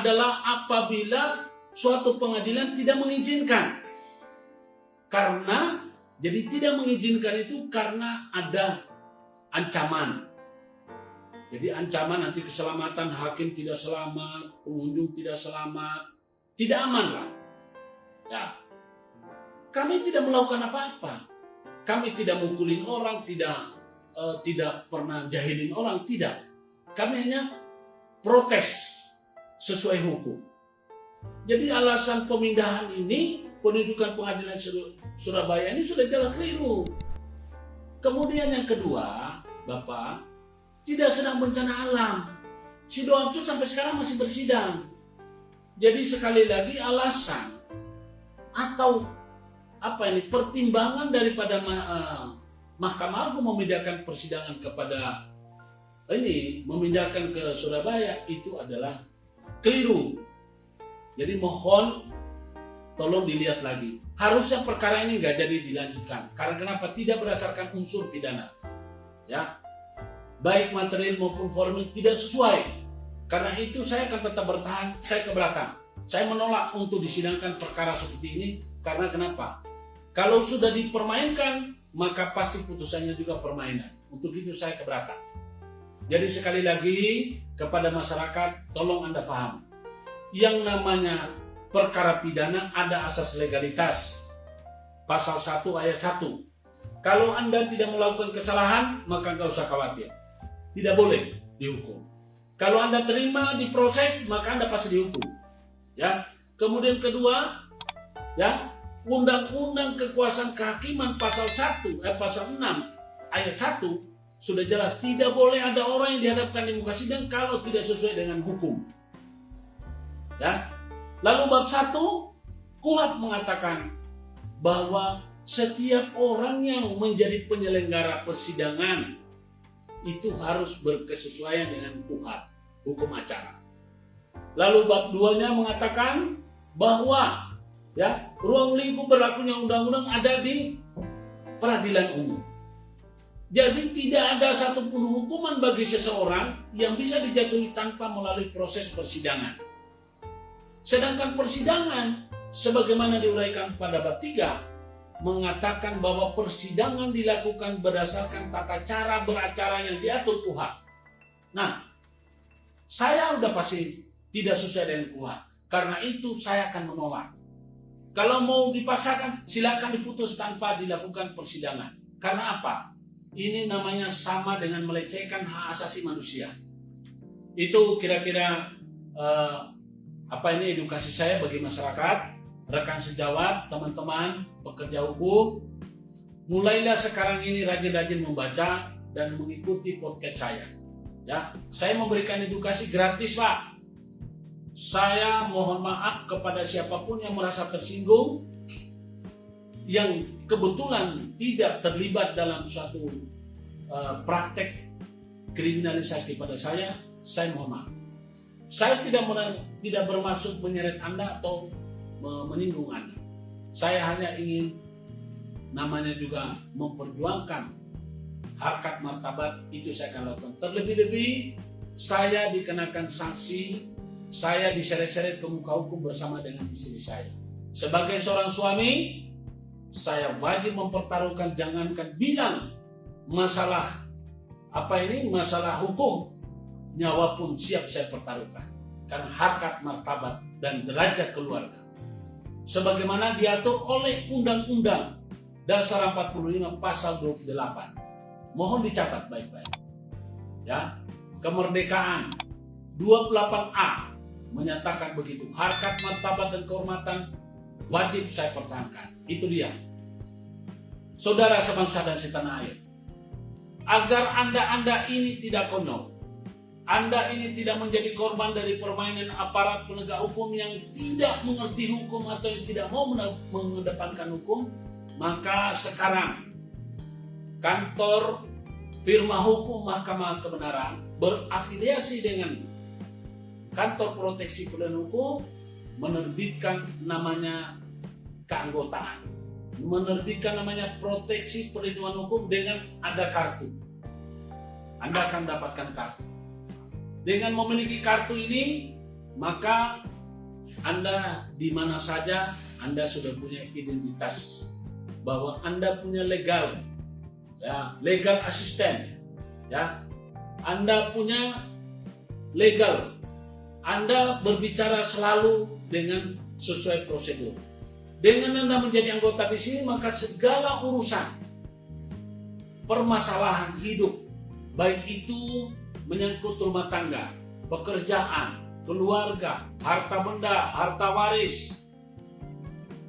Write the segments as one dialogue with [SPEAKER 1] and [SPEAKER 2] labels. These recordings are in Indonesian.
[SPEAKER 1] adalah apabila suatu pengadilan tidak mengizinkan. Jadi tidak mengizinkan itu karena ada ancaman. Jadi ancaman nanti keselamatan hakim tidak selamat, pengunjung tidak selamat, tidak aman lah. Ya, kami tidak melakukan apa-apa. Kami tidak mukulin orang, tidak pernah jahilin orang, tidak. Kami hanya protes sesuai hukum. Jadi alasan pemindahan ini, penunjukan pengadilan Surabaya ini sudah jelas keliru. Kemudian yang kedua, Bapak, tidak sedang bencana alam. Sidoarjo sampai sekarang masih bersidang. Jadi sekali lagi alasan atau pertimbangan daripada Mahkamah Agung memindahkan persidangan memindahkan ke Surabaya itu adalah keliru. Jadi mohon tolong dilihat lagi. Harusnya perkara ini nggak jadi dilanjutkan. Karena kenapa? Tidak berdasarkan unsur pidana. Ya, baik material maupun formil tidak sesuai. Karena itu saya akan tetap bertahan. Saya keberatan. Saya menolak untuk disidangkan perkara seperti ini. Karena kenapa? Kalau sudah dipermainkan, maka pasti putusannya juga permainan. Untuk itu saya keberatan. Jadi sekali lagi kepada masyarakat, tolong Anda paham. Yang namanya perkara pidana ada asas legalitas. Pasal 1 ayat 1. Kalau Anda tidak melakukan kesalahan, maka nggak usah khawatir. Tidak boleh dihukum. Kalau Anda terima diproses, maka Anda pasti dihukum. Ya. Kemudian kedua, ya, Undang-Undang Kekuasaan Kehakiman pasal 6 ayat 1 sudah jelas tidak boleh ada orang yang dihadapkan di muka sidang kalau tidak sesuai dengan hukum. Ya. Lalu bab 1 KUHP mengatakan bahwa setiap orang yang menjadi penyelenggara persidangan itu harus berkesesuaian dengan KUHP, hukum acara. Lalu bab 2-nya mengatakan bahwa ya, ruang lingkup berlakunya undang-undang ada di peradilan umum. Jadi tidak ada satupun hukuman bagi seseorang yang bisa dijatuhi tanpa melalui proses persidangan. Sedangkan persidangan sebagaimana diuraikan pada bab 3 mengatakan bahwa persidangan dilakukan berdasarkan tata cara beracara yang diatur KUHP. Nah, saya udah pasti tidak sesuai dengan KUHP. Karena itu saya akan menolak. Kalau mau dipaksakan, silakan diputus tanpa dilakukan persidangan. Karena apa? Ini namanya sama dengan melecehkan hak asasi manusia. Itu kira-kira edukasi saya bagi masyarakat, rekan sejawat, teman-teman, pekerja hukum. Mulailah sekarang ini rajin-rajin membaca dan mengikuti podcast saya. Ya, saya memberikan edukasi gratis, Pak. Saya mohon maaf kepada siapapun yang merasa tersinggung, yang kebetulan tidak terlibat dalam suatu praktek kriminalisasi pada saya mohon maaf. Saya tidak bermaksud menyeret Anda atau menyinggung Anda. Saya hanya ingin namanya juga memperjuangkan harkat martabat, itu saya akan lakukan. Terlebih-lebih saya dikenakan sanksi. Saya diseret-seret ke muka hukum bersama dengan istri saya. Sebagai seorang suami, saya wajib mempertaruhkan, jangankan bilang masalah hukum, nyawa pun siap saya pertaruhkan. Karena harkat martabat dan derajat keluarga. Sebagaimana diatur oleh Undang-Undang Dasar 45 pasal 28. Mohon dicatat baik-baik. Ya, kemerdekaan 28A menyatakan begitu. Harkat, martabat, dan kehormatan wajib saya pertahankan. Itu dia. Saudara sebangsa dan setanah air. Agar Anda ini tidak konyol. Anda ini tidak menjadi korban dari permainan aparat penegak hukum yang tidak mengerti hukum atau yang tidak mau mengedepankan hukum. Maka sekarang kantor firma hukum Mahkamah Kebenaran berafiliasi dengan Kantor Proteksi Perlindungan Hukum menerbitkan namanya keanggotaan, menerbitkan namanya Proteksi Perlindungan Hukum dengan ada kartu. Anda akan mendapatkan kartu. Dengan memiliki kartu ini, maka Anda di mana saja Anda sudah punya identitas bahwa Anda punya legal, ya, legal assistant, ya, Anda punya legal, Anda berbicara selalu dengan sesuai prosedur. Dengan Anda menjadi anggota di sini, maka segala urusan permasalahan hidup, baik itu menyangkut rumah tangga, pekerjaan, keluarga, harta benda, harta waris,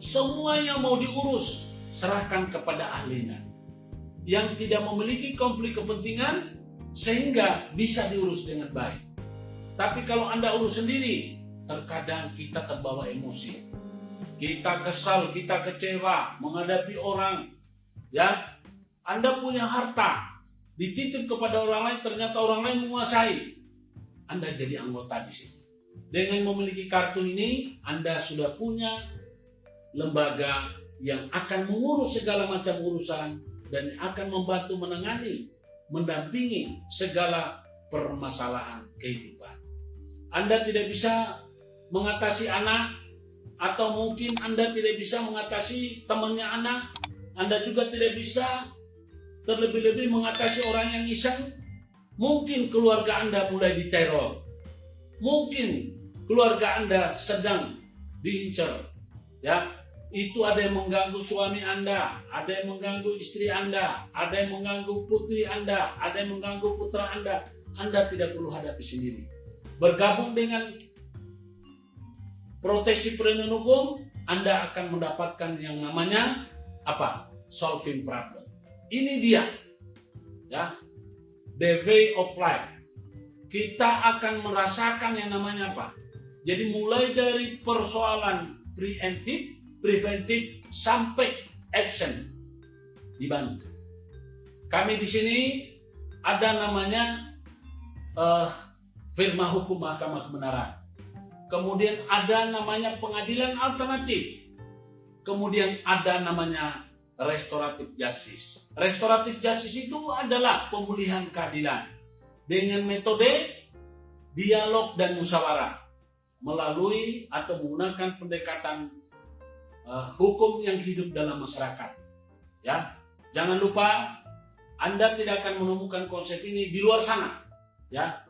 [SPEAKER 1] semua yang mau diurus serahkan kepada ahlinya yang tidak memiliki konflik kepentingan sehingga bisa diurus dengan baik. Tapi kalau Anda urus sendiri, terkadang kita terbawa emosi, kita kesal, kita kecewa menghadapi orang, ya. Anda punya harta dititip kepada orang lain, ternyata orang lain menguasai. Anda jadi anggota di sini. Dengan memiliki kartu ini, Anda sudah punya lembaga yang akan mengurus segala macam urusan dan akan membantu menangani, mendampingi segala permasalahan kehidupan. Anda tidak bisa mengatasi anak, atau mungkin Anda tidak bisa mengatasi temannya anak. Anda juga tidak bisa terlebih-lebih mengatasi orang yang iseng. Mungkin keluarga Anda mulai diteror, mungkin keluarga Anda sedang diincar, ya. Itu ada yang mengganggu suami Anda, ada yang mengganggu istri Anda, ada yang mengganggu putri Anda, ada yang mengganggu putra Anda. Anda tidak perlu hadapi sendiri. Bergabung dengan proteksi perlindungan hukum, Anda akan mendapatkan yang namanya apa? Solving problem. Ini dia, ya, the way of life. Kita akan merasakan yang namanya apa? Jadi mulai dari persoalan preventif sampai action dibantu. Kami di sini ada namanya firma hukum mahkamah kebenaran. Kemudian ada namanya pengadilan alternatif. Kemudian ada namanya restoratif justice. Restoratif justice itu adalah pemulihan keadilan dengan metode dialog dan musyawarah melalui atau menggunakan pendekatan hukum yang hidup dalam masyarakat. Ya, jangan lupa Anda tidak akan menemukan konsep ini di luar sana. Ya,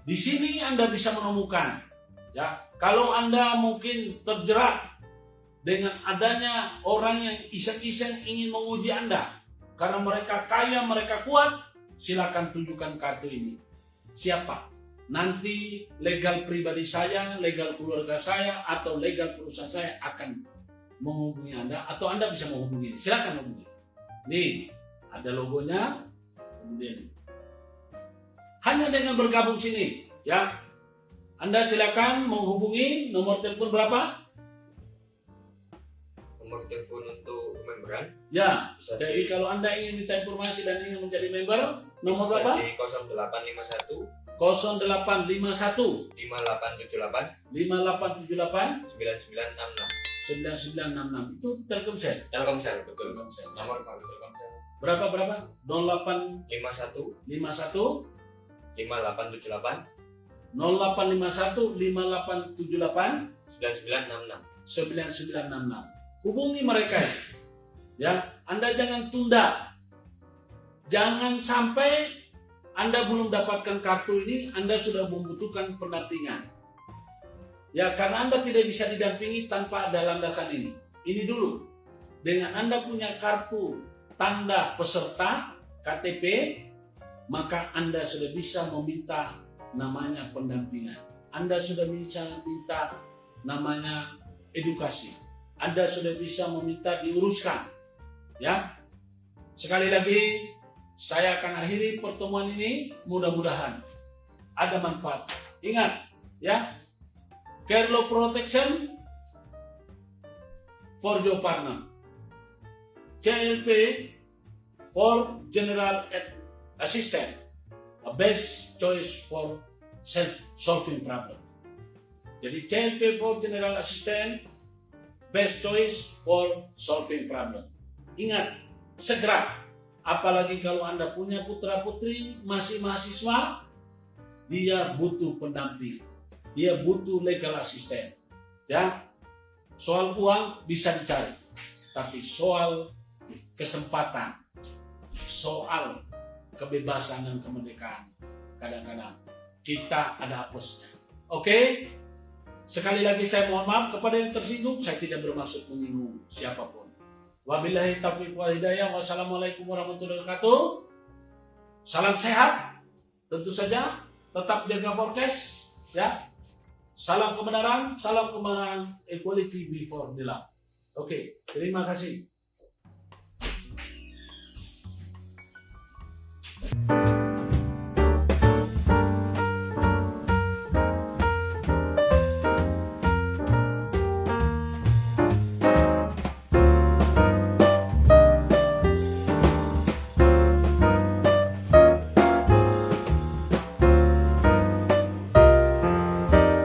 [SPEAKER 1] di sini Anda bisa menemukan. Ya, kalau Anda mungkin terjerat dengan adanya orang yang iseng-iseng ingin menguji Anda karena mereka kaya, mereka kuat, silakan tunjukkan kartu ini. Siapa? Nanti legal pribadi saya, legal keluarga saya, atau legal perusahaan saya akan menghubungi Anda, atau Anda bisa menghubungi. Silakan menghubungi. Nih, ada logonya. Kemudian hanya dengan bergabung sini, ya. Anda silakan menghubungi nomor telepon berapa?
[SPEAKER 2] Nomor telepon untuk memberan?
[SPEAKER 1] Ya, jadi kalau Anda ingin minta informasi dan ingin menjadi member, nomor berapa?
[SPEAKER 2] Di 0851
[SPEAKER 1] 0851
[SPEAKER 2] 5878
[SPEAKER 1] 5878 9966.
[SPEAKER 2] 9966.
[SPEAKER 1] Itu Telkomsel.
[SPEAKER 2] Telkomsel, betul.
[SPEAKER 1] Telkomsel.
[SPEAKER 2] Nomor Pak Telkomsel.
[SPEAKER 1] Berapa? 0851
[SPEAKER 2] 51 5878
[SPEAKER 1] 0851 5878
[SPEAKER 2] 9966.
[SPEAKER 1] 9966. Hubungi mereka. Ya, Anda jangan tunda. Jangan sampai Anda belum dapatkan kartu ini, Anda sudah membutuhkan pendampingan. Ya, karena Anda tidak bisa didampingi tanpa ada landasan ini. Ini dulu. Dengan Anda punya kartu tanda peserta KTP, maka Anda sudah bisa meminta namanya pendampingan. Anda sudah bisa minta namanya edukasi. Anda sudah bisa meminta diuruskan. Ya. Sekali lagi saya akan akhiri pertemuan ini, mudah-mudahan ada manfaat. Ingat, ya. Care law protection for your partner. CLP for general assistant. A best choice for self-solving problem. Jadi CLP for General Assistant, best choice for solving problem. Ingat, segera. Apalagi kalau Anda punya putra-putri, masih mahasiswa, dia butuh pendamping. dia butuh legal assistant. Ya, soal uang bisa dicari, tapi soal kesempatan, soal kebebasan dan kemerdekaan, kadang-kadang kita ada hapusnya. Oke? Sekali lagi saya mohon maaf kepada yang tersinggung, saya tidak bermaksud menyinggung siapapun. Wabillahi taufiq wal hidayah. Wassalamualaikum warahmatullahi wabarakatuh. Salam sehat. Tentu saja tetap jaga forecast, ya. Salam kebenaran, equality before the law. Oke, terima kasih.